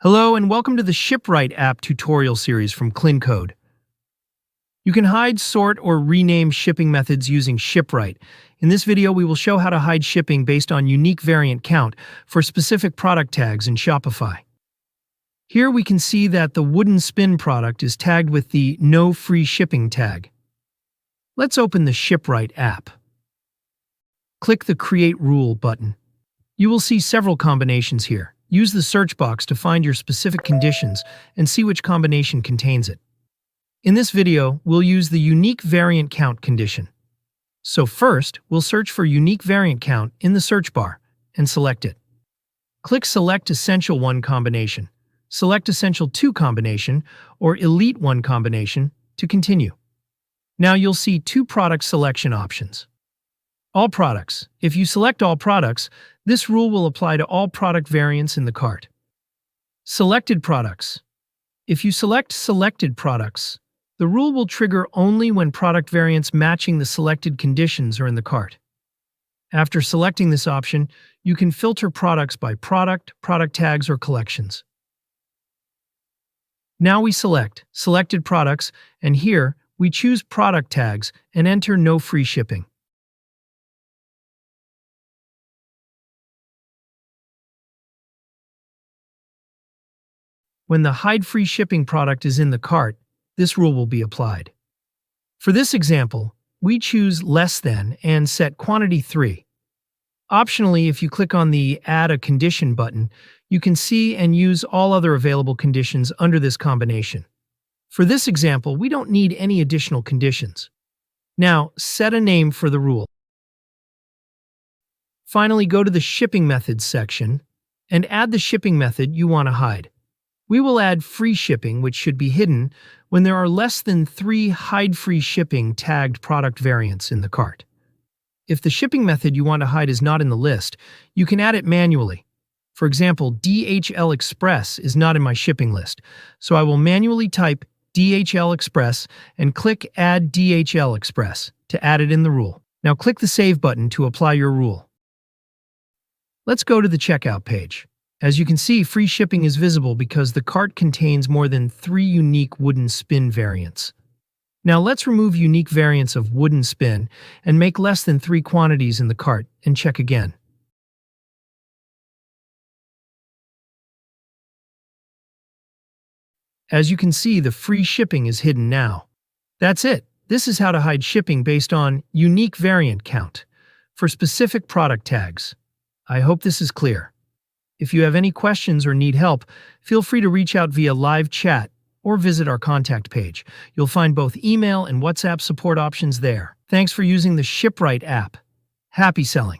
Hello and welcome to the ShipRight app tutorial series from KlinKode. You can hide, sort, or rename shipping methods using ShipRight. In this video, we will show how to hide shipping based on unique variant count for specific product tags in Shopify. Here we can see that the wooden spin product is tagged with the No Free Shipping tag. Let's open the ShipRight app. Click the Create Rule button. You will see several combinations here. Use the search box to find your specific conditions and see which combination contains it. In this video, we'll use the unique variant count condition. So first, we'll search for unique variant count in the search bar and select it. Click Select Essential 1 combination, select Essential 2 combination, or Elite 1 combination to continue. Now you'll see two product selection options. All products. If you select all products, this rule will apply to all product variants in the cart. Selected products. If you select selected products, the rule will trigger only when product variants matching the selected conditions are in the cart. After selecting this option, you can filter products by product, product tags, or collections. Now we select selected products, and here we choose product tags and enter no free shipping. When the Hide Free Shipping product is in the cart, this rule will be applied. For this example, we choose less than and set quantity 3. Optionally, if you click on the Add a Condition button, you can see and use all other available conditions under this combination. For this example, we don't need any additional conditions. Now, set a name for the rule. Finally, go to the Shipping Methods section and add the shipping method you want to hide. We will add free shipping, which should be hidden when there are less than 3 Hide Free Shipping tagged product variants in the cart. If the shipping method you want to hide is not in the list, you can add it manually. For example, DHL Express is not in my shipping list, so I will manually type DHL Express and click Add DHL Express to add it in the rule. Now click the Save button to apply your rule. Let's go to the checkout page. As you can see, free shipping is visible because the cart contains more than 3 unique wooden spin variants. Now let's remove unique variants of wooden spin and make less than 3 quantities in the cart and check again. As you can see, the free shipping is hidden now. That's it. This is how to hide shipping based on unique variant count for specific product tags. I hope this is clear. If you have any questions or need help, feel free to reach out via live chat or visit our contact page. You'll find both email and WhatsApp support options there. Thanks for using the ShipRight app. Happy selling!